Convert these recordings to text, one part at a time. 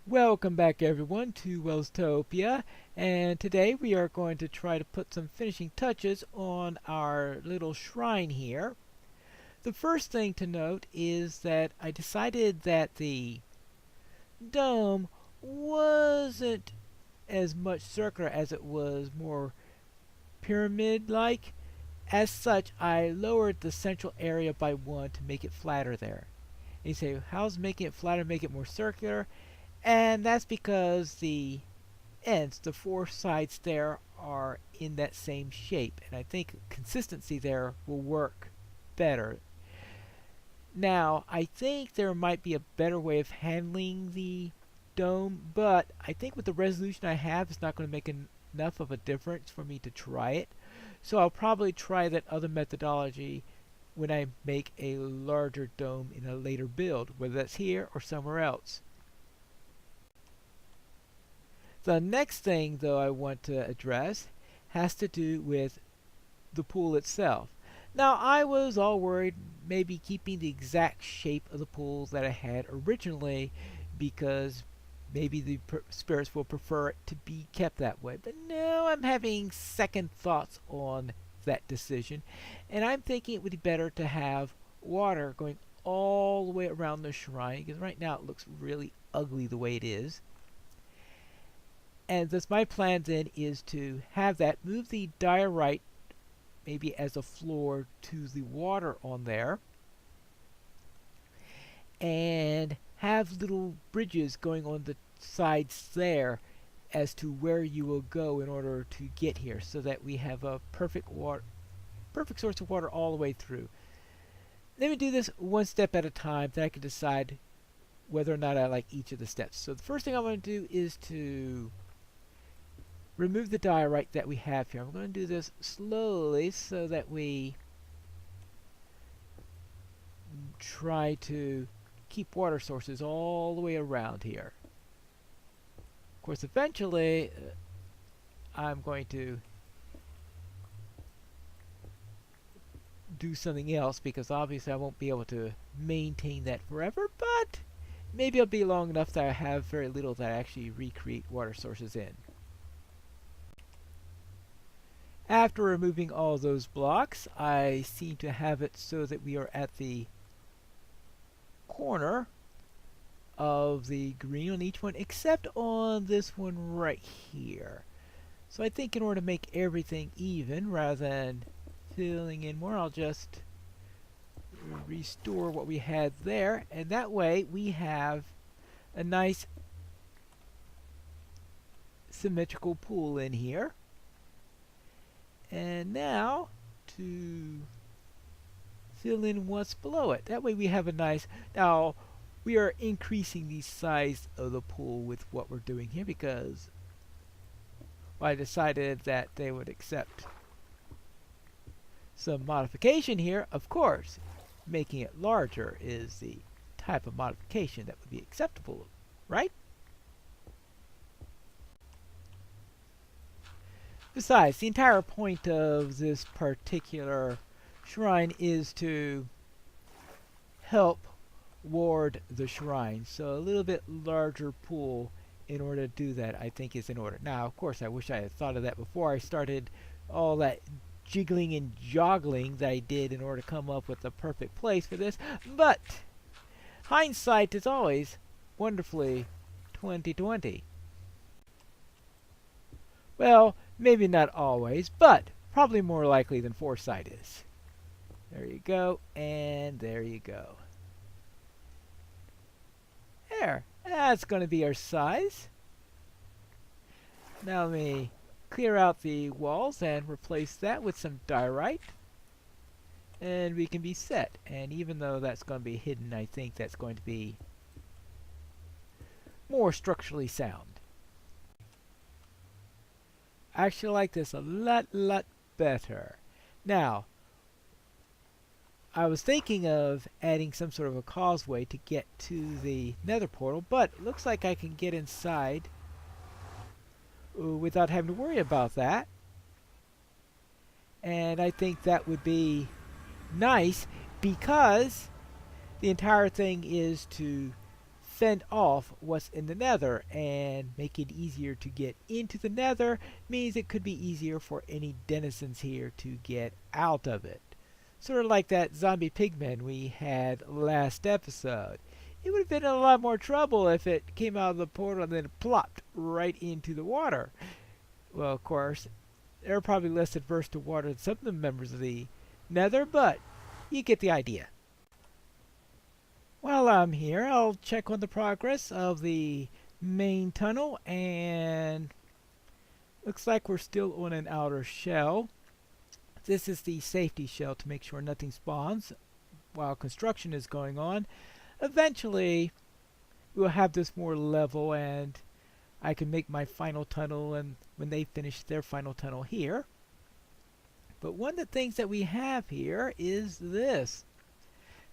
Welcome back everyone to Welstopia, and today we are going to try to put some finishing touches on our little shrine here. The first thing to note is that I decided that the dome wasn't as much circular as it was more pyramid-like. As such, I lowered the central area by 1 to make it flatter there. And you say, how's making it flatter make it more circular? And that's because the ends, the four sides there, are in that same shape. And I think consistency there will work better. Now, I think there might be a better way of handling the dome, but I think with the resolution I have, it's not going to make enough of a difference for me to try it. So I'll probably try that other methodology when I make a larger dome in a later build, whether that's here or somewhere else. The next thing, though, I want to address has to do with the pool itself. Now, I was all worried maybe keeping the exact shape of the pool that I had originally because maybe the spirits will prefer it to be kept that way. But no, I'm having second thoughts on that decision, and I'm thinking it would be better to have water going all the way around the shrine because right now it looks really ugly the way it is. And thus my plan then is to have that, move the diorite maybe as a floor to the water on there, and have little bridges going on the sides there as to where you will go in order to get here, so that we have a perfect source of water all the way through. Let me do this one step at a time, then I can decide whether or not I like each of the steps. So the first thing I'm going to do is to remove the diorite that we have here. I'm going to do this slowly so that we try to keep water sources all the way around here. Of course, eventually I'm going to do something else because obviously I won't be able to maintain that forever, but maybe it'll be long enough that I have very little that I actually recreate water sources in. After removing all those blocks, I seem to have it so that we are at the corner of the green on each one, except on this one right here. So I think in order to make everything even, rather than filling in more, I'll just restore what we had there, and that way we have a nice symmetrical pool in here. And now to fill in what's below it. That way we have a nice... Now, we are increasing the size of the pool with what we're doing here because I decided that they would accept some modification here. Of course, making it larger is the type of modification that would be acceptable, right? Besides, the entire point of this particular shrine is to help ward the shrine. So a little bit larger pool in order to do that, I think, is in order. Now, of course, I wish I had thought of that before I started all that jiggling and joggling that I did in order to come up with the perfect place for this. But hindsight is always wonderfully 20/20. Well, maybe not always, but probably more likely than foresight is. There you go, and there you go. There, that's going to be our size. Now let me clear out the walls and replace that with some diorite. And we can be set. And even though that's going to be hidden, I think that's going to be more structurally sound. I actually like this a lot better. Now, I was thinking of adding some sort of a causeway to get to the nether portal, but it looks like I can get inside without having to worry about that. And I think that would be nice because the entire thing is to fend off what's in the nether, and make it easier to get into the nether means it could be easier for any denizens here to get out of it. Sort of like that zombie pigman we had last episode. It would have been in a lot more trouble if it came out of the portal and then plopped right into the water. Well, of course, they're probably less adverse to water than some of the members of the nether, but you get the idea. While I'm here, I'll check on the progress of the main tunnel, and looks like we're still on an outer shell. This is the safety shell to make sure nothing spawns while construction is going on. Eventually, we'll have this more level, and I can make my final tunnel and when they finish their final tunnel here. But one of the things that we have here is this.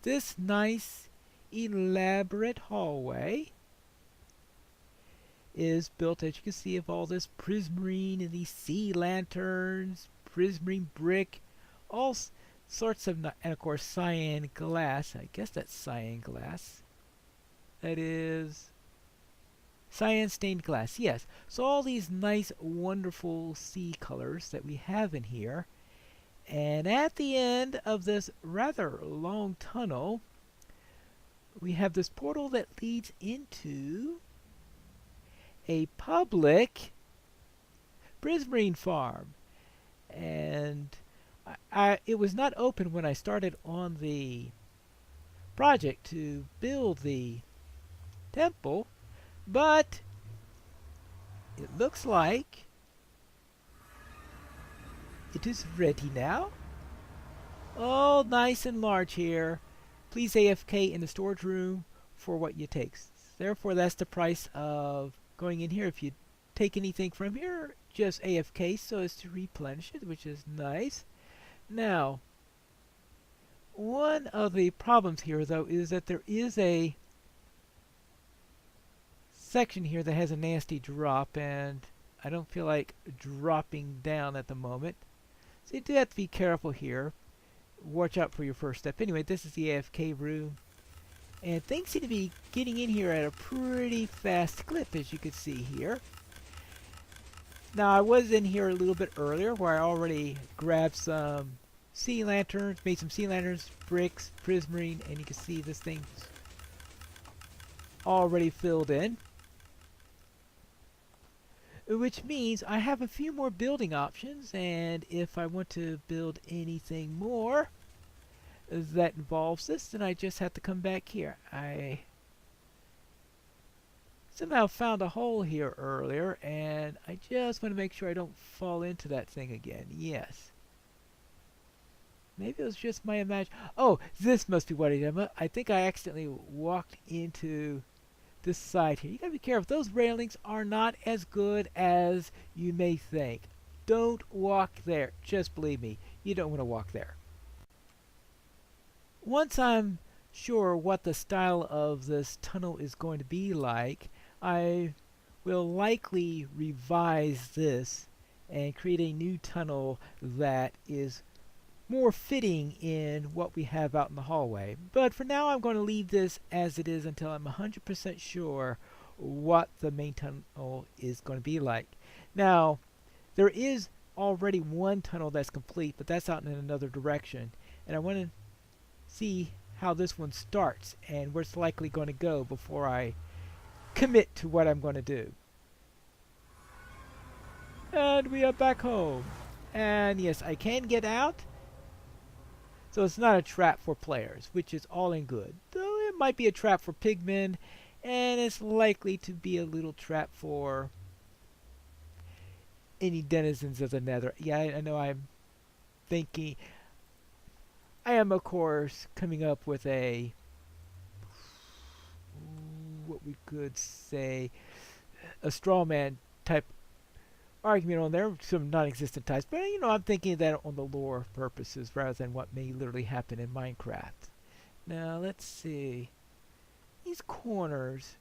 This nice elaborate hallway is built, as you can see, of all this prismarine and these sea lanterns, prismarine brick, all sorts of, and of course cyan glass. I guess that's cyan glass. That is cyan stained glass, yes. So all these nice wonderful sea colors that we have in here. And at the end of this rather long tunnel, we have this portal that leads into a public prismarine farm. And it was not open when I started on the project to build the temple, but it looks like it is ready now. Oh, nice and large here. Please AFK in the storage room for what you take. Therefore, that's the price of going in here. If you take anything from here, just AFK so as to replenish it, which is nice. Now, one of the problems here, though, is that there is a section here that has a nasty drop, and I don't feel like dropping down at the moment. So you do have to be careful here. Watch out for your first step. Anyway, this is the AFK room. And things seem to be getting in here at a pretty fast clip, as you can see here. Now, I was in here a little bit earlier where I already grabbed some sea lanterns, made some sea lanterns, bricks, prismarine, and you can see this thing's already filled in. Which means I have a few more building options, and if I want to build anything more that involves this, then I just have to come back here. I somehow found a hole here earlier, and I just want to make sure I don't fall into that thing again. Yes. Maybe it was just my imagination. Oh, this must be what I did. I think I accidentally walked into this side here. You gotta be careful. Those railings are not as good as you may think. Don't walk there. Just believe me, you don't want to walk there. Once I'm sure what the style of this tunnel is going to be like, I will likely revise this and create a new tunnel that is more fitting in what we have out in the hallway. But for now, I'm going to leave this as it is until I'm 100% sure what the main tunnel is going to be like. Now, there is already one tunnel that's complete, but that's out in another direction. And I want to see how this one starts and where it's likely going to go before I commit to what I'm going to do. And we are back home. And yes, I can get out. So it's not a trap for players, which is all in good. Though it might be a trap for pigmen, and it's likely to be a little trap for any denizens of the nether. Yeah, I know I'm thinking... I am, of course, coming up with a... what we could say... a straw man type argument on there, some non-existent types, but you know, I'm thinking that on the lore purposes rather than what may literally happen in Minecraft. Now, let's see. These corners.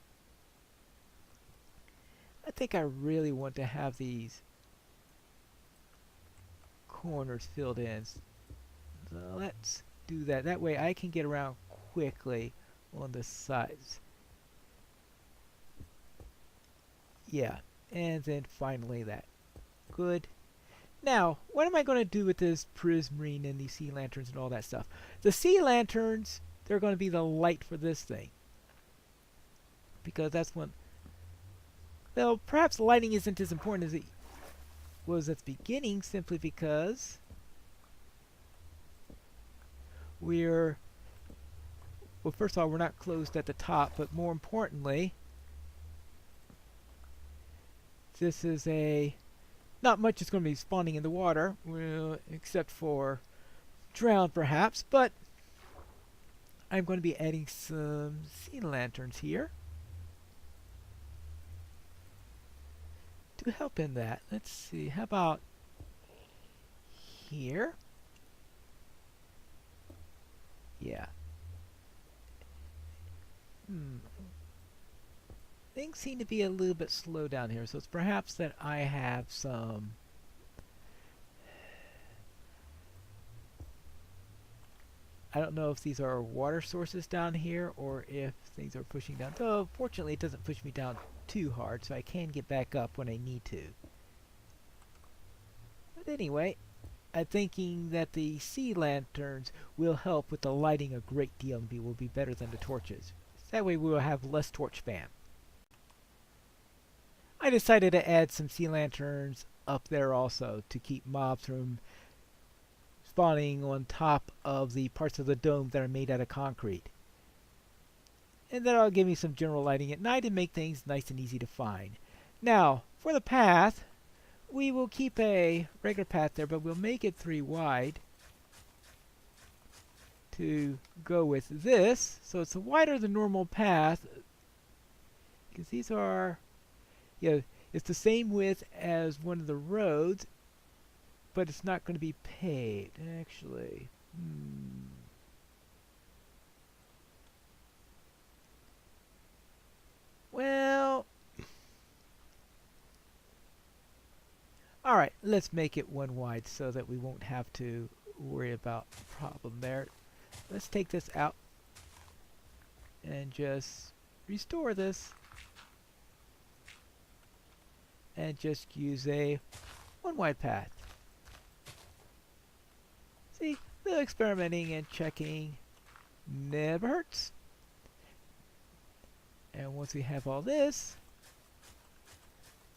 I think I really want to have these corners filled in. So let's do that. That way I can get around quickly on the sides. Yeah, and then finally that. Good. Now, what am I going to do with this prismarine and these sea lanterns and all that stuff? The sea lanterns, they're going to be the light for this thing. Because that's when... Well, perhaps lighting isn't as important as it was at the beginning, simply because we're... Well, first of all, we're not closed at the top, but more importantly, this is a... Not much is going to be spawning in the water, well, except for drown perhaps, but I'm going to be adding some sea lanterns here to help in that. Let's see, how about here? Yeah. Things seem to be a little bit slow down here, so it's perhaps that I have some... I don't know if these are water sources down here or if things are pushing down. Though, fortunately, it doesn't push me down too hard, so I can get back up when I need to. But anyway, I'm thinking that the sea lanterns will help with the lighting a great deal and will be better than the torches. That way we will have less torch spam. I decided to add some sea lanterns up there also to keep mobs from spawning on top of the parts of the dome that are made out of concrete. And that'll give me some general lighting at night and make things nice and easy to find. Now, for the path, we will keep a regular path there, but we'll make it 3 wide to go with this. So it's a wider than normal path, because these are... Yeah, it's the same width as one of the roads, but it's not going to be paved, actually. Well... Alright, let's make it 1 wide so that we won't have to worry about the problem there. Let's take this out and just restore this. And just use a 1 wide path. See, little experimenting and checking never hurts. And once we have all this,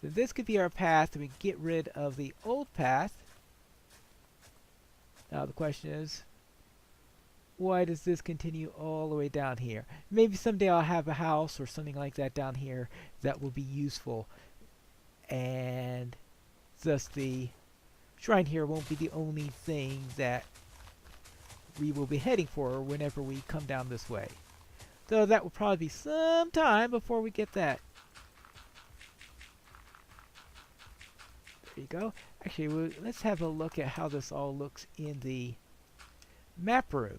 then this could be our path, and we get rid of the old path. Now the question is, why does this continue all the way down here? Maybe someday I'll have a house or something like that down here that will be useful. And thus the shrine here won't be the only thing that we will be heading for whenever we come down this way. Though that will probably be some time before we get that. There you go. Actually, let's have a look at how this all looks in the map room.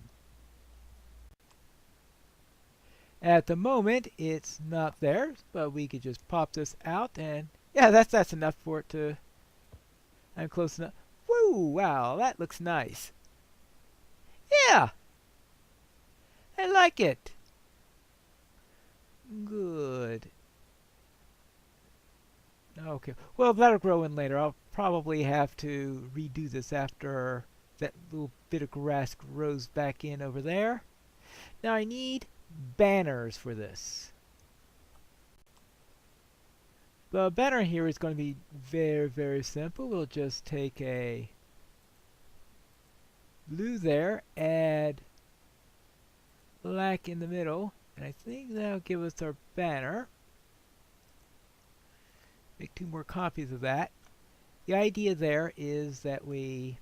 At the moment, it's not there, but we could just pop this out and... Yeah, that's enough for it to... I'm close enough. Woo! Wow, that looks nice. Yeah! I like it. Good. Okay. Well, that'll grow in later. I'll probably have to redo this after that little bit of grass grows back in over there. Now I need banners for this. The banner here is going to be very, very simple. We'll just take a blue there, add black in the middle, and I think that'll give us our banner. Make 2 more copies of that. The idea there is that we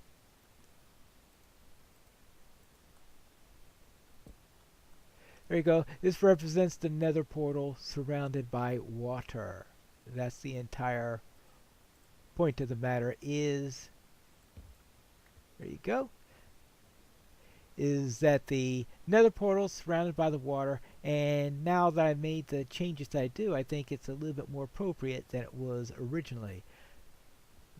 there you go. This represents the nether portal surrounded by water. That's the entire point of the matter is, there you go, is that the nether portal is surrounded by the water, and now that I've made the changes that I do, I think it's a little bit more appropriate than it was originally.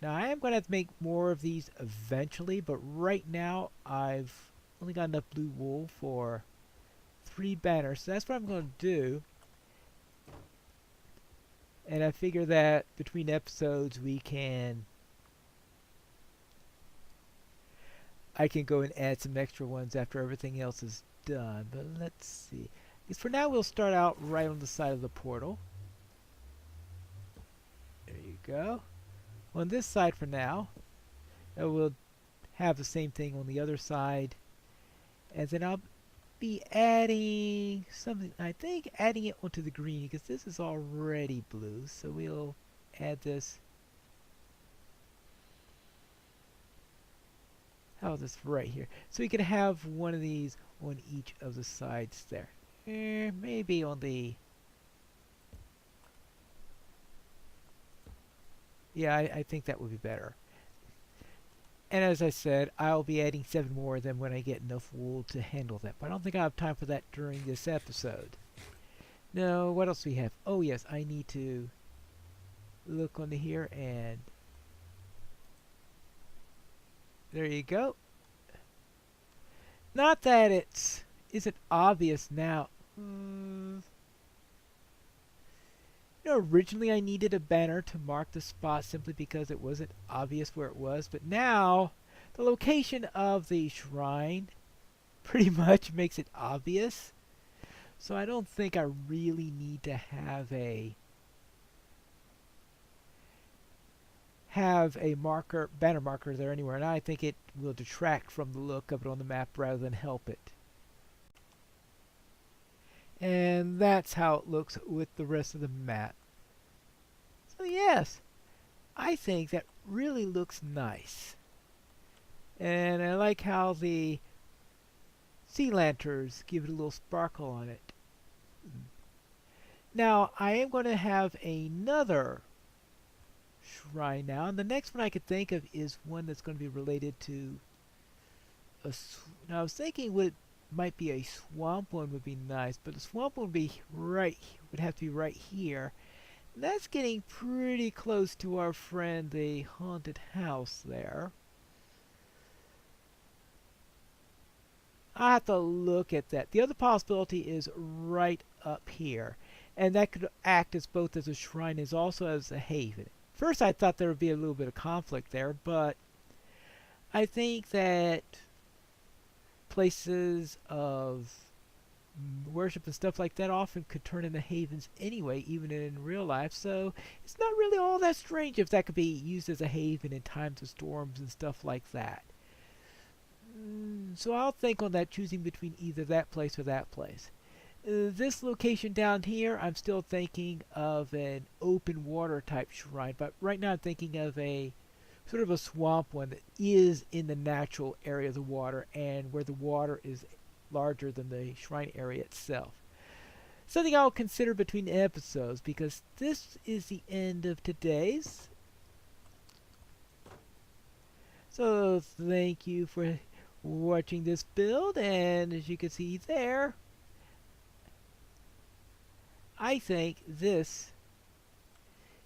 Now I am going to have to make more of these eventually, but right now I've only got enough blue wool for 3 banners, so that's what I'm going to do. And I figure that between episodes I can go and add some extra ones after everything else is done. But let's see. Because for now we'll start out right on the side of the portal. There you go. On this side for now, we'll have the same thing on the other side. And then I'll be adding something, I think adding it onto the green because this is already blue. So we'll add this. How is this right here? So we could have one of these on each of the sides there. Maybe on the... Yeah, I think that would be better. And as I said, I'll be adding 7 more of them when I get enough wool to handle that. But I don't think I have time for that during this episode. No, what else do we have? Oh yes, I need to look under here and... There you go. Not that isn't obvious now. Originally I needed a banner to mark the spot simply because it wasn't obvious where it was, but now the location of the shrine pretty much makes it obvious. So I don't think I really need to have a banner marker there anywhere, and I think it will detract from the look of it on the map rather than help it. And that's how it looks with the rest of the map. So yes, I think that really looks nice. And I like how the sea lanterns give it a little sparkle on it. Now, I am going to have another shrine now, and the next one I could think of is one that's going to be related to now I was thinking might be a swamp one would be nice, but the swamp one would have to be right here. And that's getting pretty close to our friend the haunted house there. I have to look at that. The other possibility is right up here, and that could act as both as a shrine as also as a haven. First I thought there would be a little bit of conflict there, but I think that places of worship and stuff like that often could turn into havens anyway, even in real life, so it's not really all that strange if that could be used as a haven in times of storms and stuff like that. So I'll think on that, choosing between either that place or that place. This location down here, I'm still thinking of an open water type shrine, but right now I'm thinking of a sort of a swamp one that is in the natural area of the water and where the water is larger than the shrine area itself. Something I'll consider between episodes, because this is the end of today's. So thank you for watching this build, and as you can see there, I think this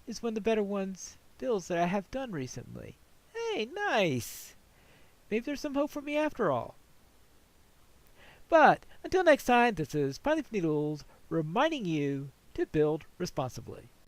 is one of the better builds that I have done recently. Hey, nice! Maybe there's some hope for me after all. But until next time, this is Pineleaf reminding you to build responsibly.